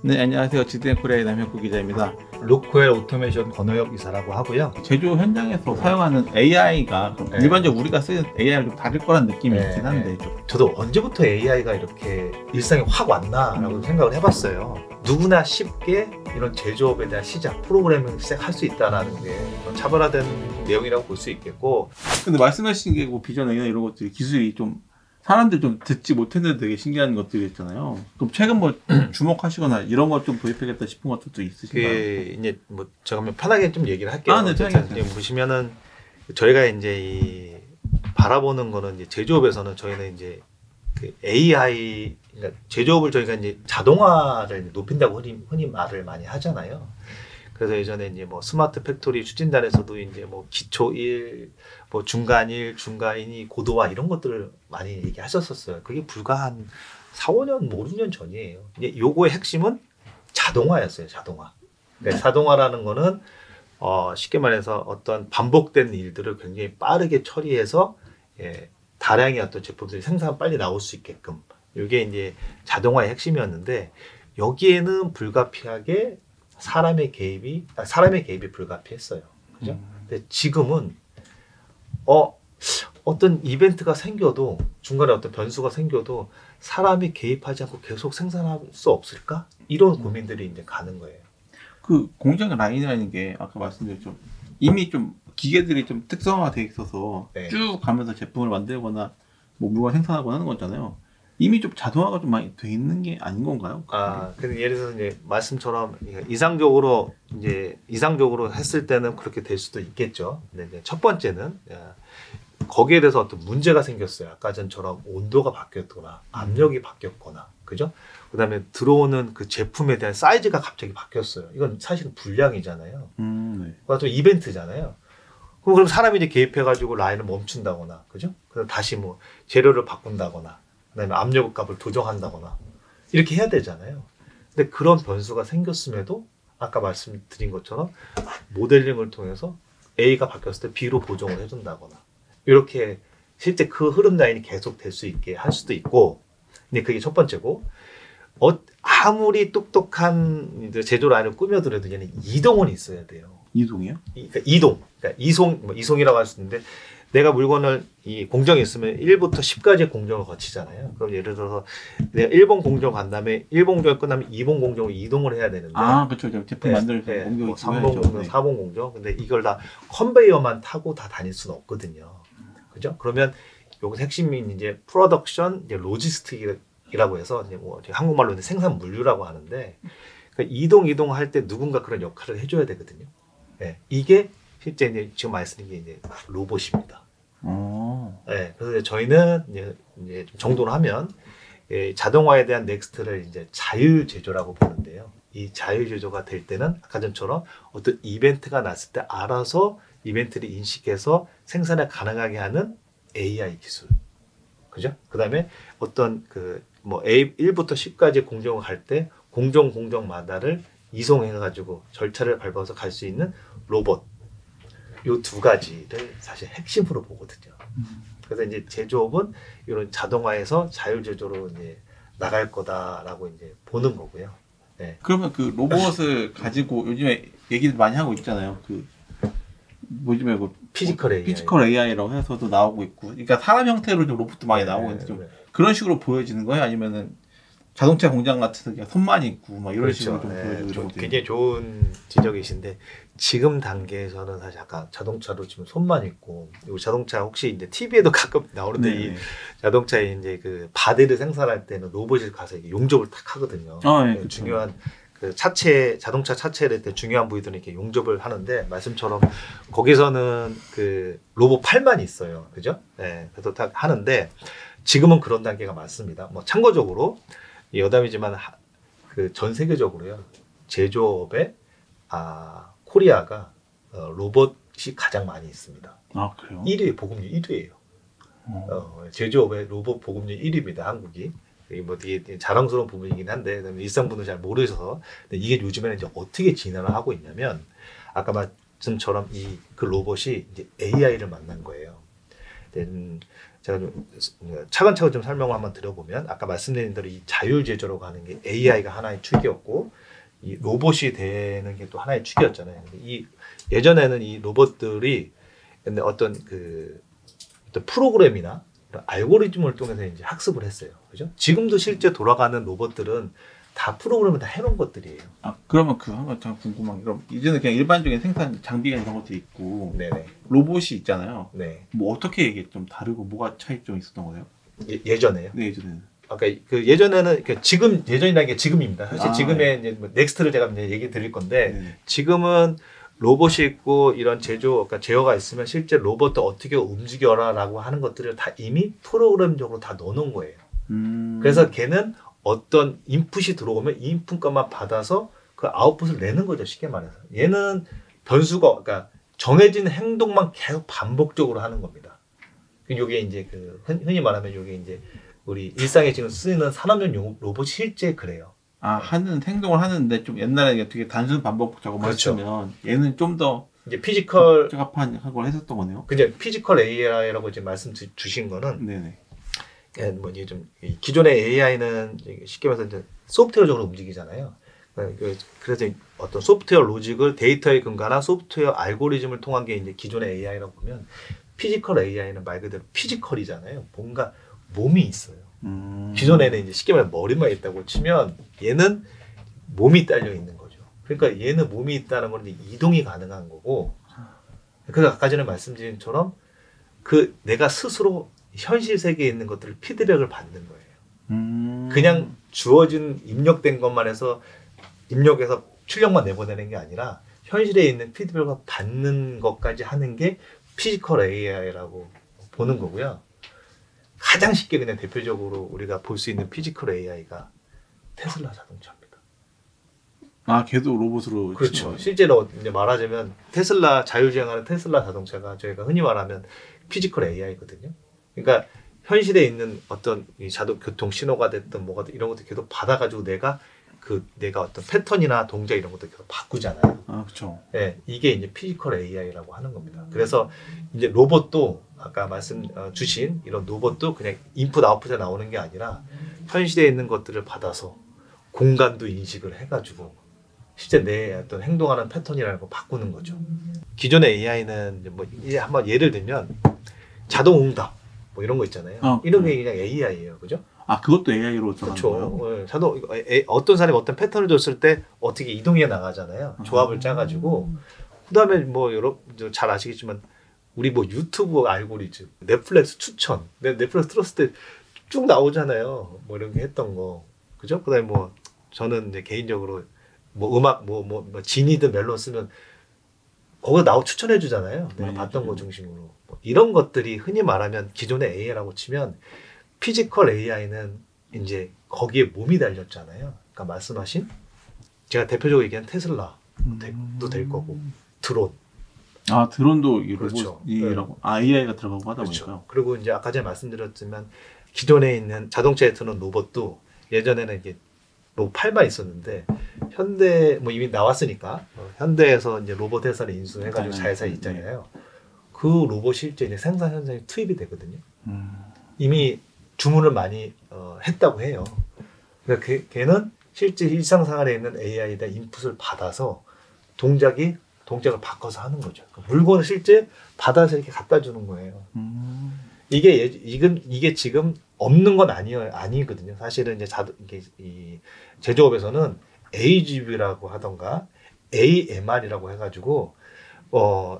네, 안녕하세요. GDN 코리아의 남혁구 기자입니다. 로코엘 오토메이션 권호혁 이사라고 하고요. 제조 현장에서 사용하는 AI가 네. 일반적으로 우리가 쓰는 AI랑 좀 다를 거란 느낌이 네, 있긴 한데 저도 언제부터 AI가 이렇게 일상에 확 왔나라고 생각을 해봤어요. 누구나 쉽게 이런 제조업에 대한 시작, 프로그래밍 시작할 수 있다는 게 차별화된 내용이라고 볼 수 있겠고. 근데 말씀하신 게 뭐 비전 AI 이런 것들이 기술이 좀 사람들 좀 듣지 못했는데 되게 신기한 것들이 있잖아요. 그럼 최근 뭐 주목하시거나 이런 걸 좀 도입하겠다 싶은 것들도 있으신가요? 이제 뭐 제가 한번 편하게 좀 얘기를 할게요. 네, 편하게. 보시면은 저희가 이제 이 바라보는 거는 이제 제조업에서는 저희는 이제 그 AI, 그러니까 제조업을 저희가 이제 자동화를 높인다고 흔히 말을 많이 하잖아요. 그래서 예전에 이제 뭐 스마트 팩토리 추진단에서도 이제 뭐 기초 1, 뭐 중간 1, 중간 2, 고도화 이런 것들을 많이 얘기하셨었어요. 그게 불과 한 4, 5년, 5, 6년 전이에요. 이제 요거의 핵심은 자동화였어요, 자동화. 그러니까 자동화라는 거는 쉽게 말해서 어떤 반복된 일들을 굉장히 빠르게 처리해서 다량의 어떤 제품들이 생산 빨리 나올 수 있게끔. 이게 이제 자동화의 핵심이었는데 여기에는 불가피하게 사람의 개입이 불가피했어요. 그죠? 근데 지금은 어떤 이벤트가 생겨도 중간에 어떤 변수가 생겨도 사람이 개입하지 않고 계속 생산할 수 없을까? 이런 고민들이 이제 가는 거예요. 그 공장 라인이라는 게 아까 말씀드렸죠. 이미 좀 기계들이 좀 특성화돼 있어서 네. 쭉 가면서 제품을 만들거나 뭐 물건 생산하거나 하는 거잖아요. 이미 좀 자동화가 좀 많이 돼 있는 게 아닌 건가요? 근데 예를 들어서 이제 말씀처럼 이상적으로 했을 때는 그렇게 될 수도 있겠죠. 근데 이제 첫 번째는 거기에 대해서 어떤 문제가 생겼어요. 아까 전처럼 온도가 바뀌었거나 압력이 바뀌었거나, 그죠? 그다음에 들어오는 그 제품에 대한 사이즈가 갑자기 바뀌었어요. 이건 사실은 불량이잖아요. 네. 그거 또 이벤트잖아요. 그럼 사람이 이제 개입해가지고 라인을 멈춘다거나, 그죠? 그럼 다시 뭐 재료를 바꾼다거나, 그다음에 압력값을 조정한다거나 이렇게 해야 되잖아요. 근데 그런 변수가 생겼음에도 아까 말씀드린 것처럼 모델링을 통해서 A가 바뀌었을 때 B로 보정을 해준다거나 이렇게 실제 그 흐름 라인이 계속 될 수 있게 할 수도 있고. 근데 그게 첫 번째고, 아무리 똑똑한 제조 라인을 꾸며들어도 얘는 이동은 있어야 돼요. 이동이요? 그러니까 이송이라고 할 수 있는데, 내가 물건을 이 공정에 있으면 1부터 10까지의 공정을 거치잖아요. 그럼 예를 들어서 내가 1번 공정 간 다음에 1번 공정이 끝나면 2번 공정으로 이동을 해야 되는데, 그렇죠. 제품 만들 때 공정이 뭐 3번 공정, 네. 4번 공정. 근데 이걸 다 컨베이어만 타고 다 다닐 수는 없거든요. 그죠? 그러면 여기서 핵심인 이제 프로덕션, 이제 로지스틱이라고 해서 이제 뭐 한국말로 생산 물류라고 하는데, 그러니까 이동할 때 누군가 그런 역할을 해줘야 되거든요. 이게 실제 이제 지금 말씀드린 게 이제 로봇입니다. 그래서 저희는 이제 좀 정도로 하면 자동화에 대한 넥스트를 이제 자율 제조라고 보는데요. 이 자율 제조가 될 때는 아까 전처럼 어떤 이벤트가 났을 때 알아서 이벤트를 인식해서 생산을 가능하게 하는 AI 기술, 그죠? 그다음에 어떤 뭐 1부터 10까지 공정을 갈 때 공정마다를 이송해가지고 절차를 밟아서 갈 수 있는 로봇. 요 두 가지를 사실 핵심으로 보거든요. 그래서 이제 제조업은 이런 자동화에서 자율 제조로 이제 나갈 거다라고 이제 보는 거고요. 그러면 그 로봇을 가지고 요즘에 얘기를 많이 하고 있잖아요. 요즘에 피지컬 AI라고 해서도 나오고 있고, 그러니까 사람 형태로 좀 로봇도 많이 나오고 있는데 좀 그런 식으로 보여지는 거예요? 아니면은 자동차 공장 같은 데 그냥 손만 있고 막 이런 식으로 좀 보여지고 굉장히 좋은 지적이신데, 지금 단계에서는 사실 아까 자동차로 지금 손만 있고, 이 자동차 혹시 이제 TV에도 가끔 나오는데 이 자동차에 이제 그 바디를 생산할 때는 로봇이 가서 이게 용접을 탁 하거든요. 중요한 자동차 차체를 때 중요한 부위들은 이렇게 용접을 하는데, 말씀처럼 거기서는 그 로봇 팔만 있어요. 그죠? 그래서 딱 하는데 지금은 그런 단계가 많습니다. 뭐 참고적으로 여담이지만 전 세계적으로요, 제조업에 코리아가 로봇이 가장 많이 있습니다. 그래요? 1위, 보급률 1위예요. 제조업의 로봇 보급률 1위입니다, 한국이. 뭐 되게 자랑스러운 부분이긴 한데, 일상 분은 잘 모르셔서. 근데 이게 요즘에는 이제 어떻게 진화를 하고 있냐면, 아까 말씀처럼 그 로봇이 이제 AI를 만난 거예요. 제가 좀 차근차근 좀 설명을 한번 드려보면, 아까 말씀드린 대로 이 자율 제조라고 하는 게 AI가 하나의 축이었고, 이 로봇이 되는 게 또 하나의 축이었잖아요. 이 예전에는 이 로봇들이 어떤 어떤 프로그램이나 알고리즘을 통해서 이제 학습을 했어요. 그죠? 지금도 실제 돌아가는 로봇들은 다 프로그램을 다 해놓은 것들이에요. 아, 그러면 한 거 참 궁금한 게, 그럼 이제는 그냥 일반적인 생산 장비가 이런 것들이 있고, 네네. 로봇이 있잖아요. 네. 뭐 어떻게 이게 좀 다르고 뭐가 차이점이 있었던 거예요? 예전에요? 네, 예전에는. 아까 그 예전에는 지금 예전이라는 게 지금입니다. 사실 지금의 네. 이제 뭐 넥스트를 제가 이제 얘기 드릴 건데 네. 지금은 로봇이 있고 이런 그러니까 제어가 있으면 실제 로봇도 어떻게 움직여라라고 하는 것들을 다 이미 프로그램적으로 다 넣어놓은 거예요. 그래서 걔는 어떤 인풋이 들어오면 이 인풋값만 받아서 그 아웃풋을 내는 거죠. 쉽게 말해서. 얘는 변수가 그러니까 정해진 행동만 계속 반복적으로 하는 겁니다. 이게 이제 흔히 말하면 이게 이제 우리 일상에 지금 쓰이는 산업용 로봇이 실제 그래요. 아, 행동을 하는데 좀 옛날에 되게 단순 반복 작업을 그렇죠. 했으면 얘는 좀 더 이제 피지컬 복잡한 걸 했었던 거네요. 그죠. 피지컬 AI라고 이제 말씀 주신 거는 네네. 뭐 이제 좀 기존의 AI는 쉽게 말해서 이제 소프트웨어적으로 움직이잖아요. 그래서 어떤 소프트웨어 로직을 데이터에 근거한 소프트웨어 알고리즘을 통한 게 이제 기존의 AI라고 보면 피지컬 AI는 말 그대로 피지컬이잖아요. 뭔가 몸이 있어요. 기존에는 이제 쉽게 말해 머리만 있다고 치면 얘는 몸이 딸려 있는 거죠. 그러니까 얘는 몸이 있다는 건 이동이 가능한 거고, 그래서 아까 전에 말씀드린 것처럼 내가 스스로 현실 세계에 있는 것들을 피드백을 받는 거예요. 그냥 주어진 입력된 것만 해서 입력해서 출력만 내보내는 게 아니라 현실에 있는 피드백을 받는 것까지 하는 게 피지컬 AI라고 보는 거고요. 가장 쉽게 그냥 대표적으로 우리가 볼 수 있는 피지컬 AI가 테슬라 자동차입니다. 아, 걔도 로봇으로. 그렇죠. 실제로 이제 말하자면 테슬라 자율주행하는 테슬라 자동차가 저희가 흔히 말하면 피지컬 AI거든요. 그러니까 현실에 있는 어떤 이 자동 교통 신호가 됐든 뭐가 됐든 이런 것들 계속 받아가지고 내가 어떤 패턴이나 동작 이런 것들 계속 바꾸잖아요. 아, 그렇죠. 네, 이게 이제 피지컬 AI라고 하는 겁니다. 그래서 이제 로봇도 아까 말씀 주신 이런 로봇도 그냥 인풋 아웃풋에 나오는 게 아니라 현실에 있는 것들을 받아서 공간도 인식을 해가지고 실제 내 어떤 행동하는 패턴이라는 걸 바꾸는 거죠. 기존의 AI는 뭐 한번 예를 들면 자동 응답 뭐 이런 거 있잖아요. 이런 게 그냥 AI예요, 그죠? 아, 그것도 AI로 들어가는 그렇죠. 거예요? 자동 어떤 사람이 어떤 패턴을 줬을 때 어떻게 이동해 나가잖아요. 조합을 짜가지고 그다음에 뭐 여러분 잘 아시겠지만 우리 뭐 유튜브 알고리즘, 넷플릭스 추천, 넷플릭스 틀었을 때 쭉 나오잖아요. 뭐 이런 게 했던 거, 그죠? 그다음에 뭐 저는 이제 개인적으로 뭐 음악 뭐 진이든 멜론 쓰면 거기 추천해 주잖아요. 내가 봤던 거 중심으로 뭐 이런 것들이 흔히 말하면 기존의 AI라고 치면 피지컬 AI는 이제 거기에 몸이 달렸잖아요. 그러니까 말씀하신 제가 대표적으로 얘기한 테슬라도 될 거고 드론. 아, 드론도 이 그렇죠. 로봇이라고 AI가 들어가고 하다 그렇죠. 보니까요. 그리고 이제 아까 전에 말씀드렸지만 기존에 있는 자동차에 드는 로봇도 예전에는 이게 로봇 8만 있었는데 현대 뭐 이미 나왔으니까 현대에서 이제 로봇 회사를 인수해가지고 자회사 있잖아요. 그 로봇 실제 이제 생산 현장에 투입이 되거든요. 이미 주문을 많이 했다고 해요. 그러니까 걔는 실제 일상생활에 있는 AI에다 인풋을 받아서 동작을 바꿔서 하는 거죠. 물건을 실제 받아서 이렇게 갖다 주는 거예요. 이게 지금 없는 건 아니거든요. 사실은 이제 이 제조업에서는 AGV라고 하던가 AMR이라고 해가지고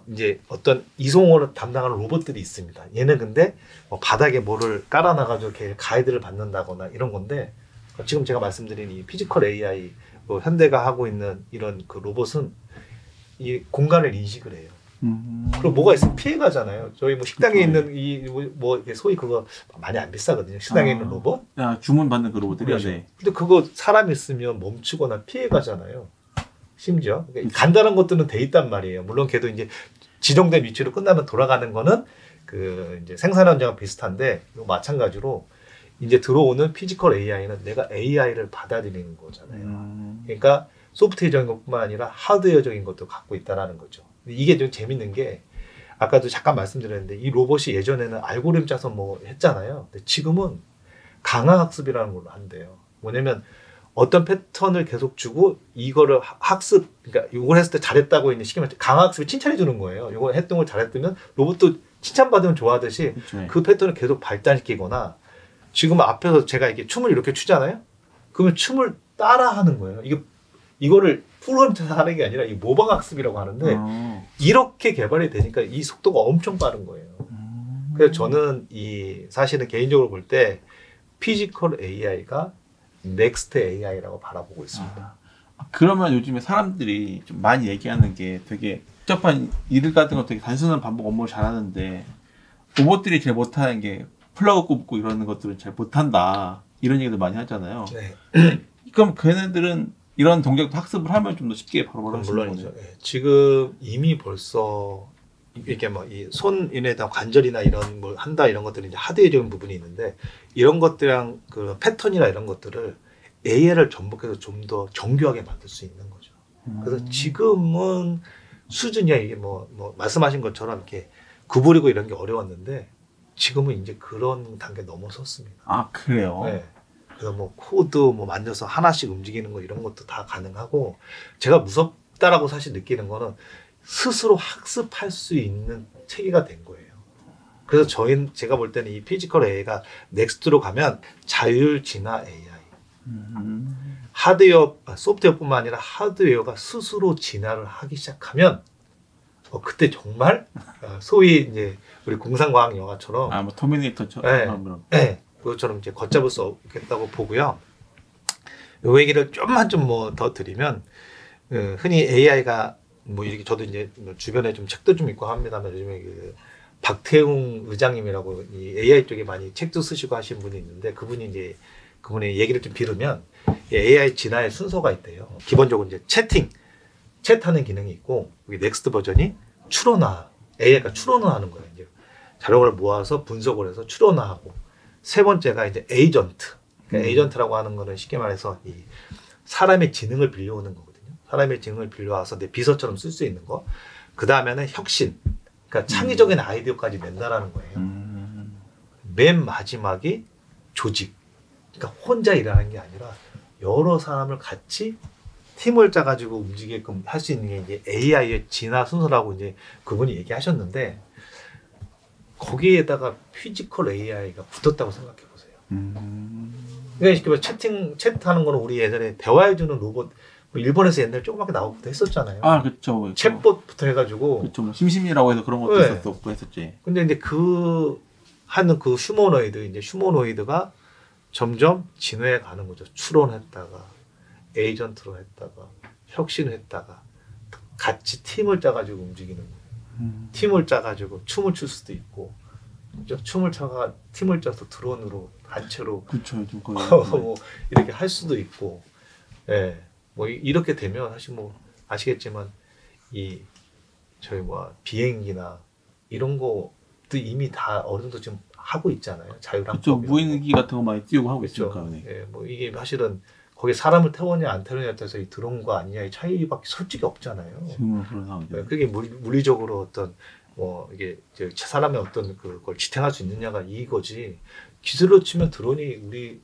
이제 어떤 이송을 담당하는 로봇들이 있습니다. 얘는 근데 바닥에 뭐를 깔아놔가지고 이렇게 가이드를 받는다거나 이런 건데 지금 제가 말씀드린 이 피지컬 AI 현대가 하고 있는 이런 그 로봇은 이 공간을 인식을 해요. 그리고 뭐가 있으면 피해가잖아요. 저희 뭐 식당에 있는 이 뭐 소위 그거 많이 안 비싸거든요. 식당에 있는 로봇. 주문 받는 그 로봇들이요. 그렇죠. 네. 근데 그거 사람 있으면 멈추거나 피해가잖아요. 심지어 그러니까 간단한 것들은 돼 있단 말이에요. 물론 걔도 이제 지정된 위치로 끝나면 돌아가는 거는 그 이제 생산 현장과 비슷한데 마찬가지로 이제 들어오는 피지컬 AI는 내가 AI를 받아들이는 거잖아요. 그러니까 소프트웨어적인 것뿐만 아니라 하드웨어적인 것도 갖고 있다라는 거죠. 이게 좀 재밌는 게 아까도 잠깐 말씀드렸는데 이 로봇이 예전에는 알고리즘 짜서 뭐 했잖아요. 근데 지금은 강화학습이라는 걸로 한대요. 뭐냐면 어떤 패턴을 계속 주고 이거를 학습, 그러니까 이걸 했을 때 잘했다고 이제 쉽게 말해 강학습에 칭찬해 주는 거예요. 이거 했던 걸 잘했으면 로봇도 칭찬받으면 좋아하듯이 그쵸. 그 패턴을 계속 발달시키거나 지금 앞에서 제가 이렇게 춤을 이렇게 추잖아요. 그러면 춤을 따라 하는 거예요. 이거를 프로그램에서 하는 게 아니라 이 모방 학습이라고 하는데 이렇게 개발이 되니까 이 속도가 엄청 빠른 거예요. 그래서 저는 사실은 개인적으로 볼 때 피지컬 AI가 넥스트 AI라고 바라보고 있습니다. 그러면 요즘에 사람들이 좀 많이 얘기하는 게 되게 복잡한 일 같은 거 되게 단순한 반복 업무를 잘하는데 로봇들이 제일 못하는 게 플러그 꼽고 이러는 것들은 잘 못한다. 이런 얘기도 많이 하잖아요. 네. 그럼 걔네들은 이런 동작도 학습을 하면 좀 더 쉽게 바로바로 할 수 있는 물론이죠. 거네요. 네. 지금 이미 벌써 이렇게 뭐 이 손인에 대한 관절이나 이런 뭘 한다 이런 것들이 이제 하드웨어적인 부분이 있는데 이런 것들이랑 그 패턴이나 이런 것들을 AI를 접목해서 좀 더 정교하게 만들 수 있는 거죠. 그래서 지금은 수준이야 이게 뭐 말씀하신 것처럼 이렇게 구부리고 이런 게 어려웠는데 지금은 이제 그런 단계 넘어섰습니다. 아 그래요? 네. 그래서 뭐 코드 뭐 만져서 하나씩 움직이는 거 이런 것도 다 가능하고 제가 무섭다라고 사실 느끼는 거는 스스로 학습할 수 있는 체계가 된 거예요. 그래서 제가 볼 때는 이 피지컬 AI가 넥스트로 가면 자율 진화 AI. 하드웨어, 소프트웨어뿐만 아니라 하드웨어가 스스로 진화를 하기 시작하면 그때 정말 소위 이제 우리 공상과학 영화처럼 뭐 터미네이터처럼 네, 그것처럼 이제 걷잡을 수 없겠다고 보고요. 요 얘기를 좀만 좀 뭐 더 드리면 흔히 AI가 뭐 이렇게 저도 이제 주변에 좀 책도 좀 읽고 합니다만 요즘에 그 박태웅 의장님이라고 이 AI 쪽에 많이 책도 쓰시고 하신 분이 있는데 그분의 얘기를 좀 빌으면 AI 진화의 순서가 있대요. 기본적으로 이제 챗하는 기능이 있고 여기 넥스트 버전이 추론화, AI가 추론을 하는 거예요. 이제 자료를 모아서 분석을 해서 추론화하고 세 번째가 이제 에이전트. 그러니까 에이전트라고 하는 거는 쉽게 말해서 이 사람의 지능을 빌려오는 거거든요. 사람의 지능을 빌려와서 내 비서처럼 쓸 수 있는 거. 그 다음에는 혁신. 그러니까 창의적인 아이디어까지 낸다라는 거예요. 맨 마지막이 조직. 그러니까 혼자 일하는 게 아니라 여러 사람을 같이 팀을 짜가지고 움직이게끔 할 수 있는 게 이제 AI의 진화 순서라고 이제 그분이 얘기하셨는데 거기에다가 피지컬 AI가 붙었다고 생각해 보세요. 그러니까 채팅하는 거는 우리 예전에 대화해주는 로봇 뭐 일본에서 옛날에 조그맣게 나오기도 했었잖아요. 아 그렇죠. 챗봇부터 해가지고 그렇죠. 뭐 심심이라고 해서 그런 것도 네. 있었었고 했었지. 근데 이제 하는 그 휴머노이드가 점점 진화해 가는 거죠. 추론했다가 에이전트로 했다가 혁신했다가 같이 팀을 짜가지고 움직이는 거예요. 팀을 짜가지고 춤을 출 수도 있고 팀을 짜서 드론으로 단체로 그렇죠. 좀 뭐 이렇게 할 수도 있고 뭐 이렇게 되면 사실 뭐 아시겠지만 저희 비행기나 이런 것도 이미 다 어느 정도 지금 하고 있잖아요. 자율항법. 그렇죠. 무인기 같은 거 많이 띄우고 하고 있으니까. 네. 뭐 이게 사실은 거기 사람을 태우냐 안 태우냐에 따라서 이 드론과 아니냐의 차이밖에 솔직히 없잖아요. 지금은 그런 상황이죠. 그게 물리적으로 어떤 이게 사람의 어떤 그걸 지탱할 수 있느냐가 이거지. 기술로 치면 드론이 우리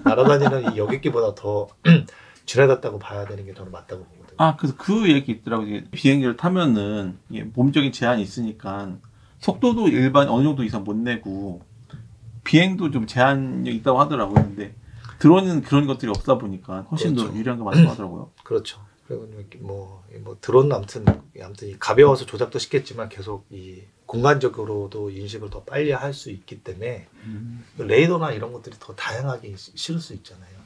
날아다니는 이 여객기보다 더 지나갔다고 봐야 되는 게 저는 맞다고 보거든요. 그래서 그 얘기 있더라고요. 비행기를 타면은 이게 몸적인 제한이 있으니까 속도도 일반 어느 정도 이상 못 내고 비행도 좀 제한이 있다고 하더라고요. 근데 드론은 그런 것들이 없다 보니까 훨씬 그렇죠. 더 유리한 게 맞다고 하더라고요. 그렇죠. 그리고 뭐 드론은 아무튼 가벼워서 조작도 쉽겠지만 계속 이 공간적으로도 인식을 더 빨리 할 수 있기 때문에 레이더나 이런 것들이 더 다양하게 실을 수 있잖아요.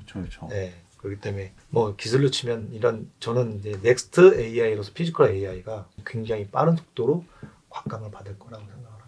그렇죠. 네. 그렇기 때문에 뭐 기술로 치면 저는 이제 넥스트 AI로서 피지컬 AI가 굉장히 빠른 속도로 곽감을 받을 거라고 생각합니다.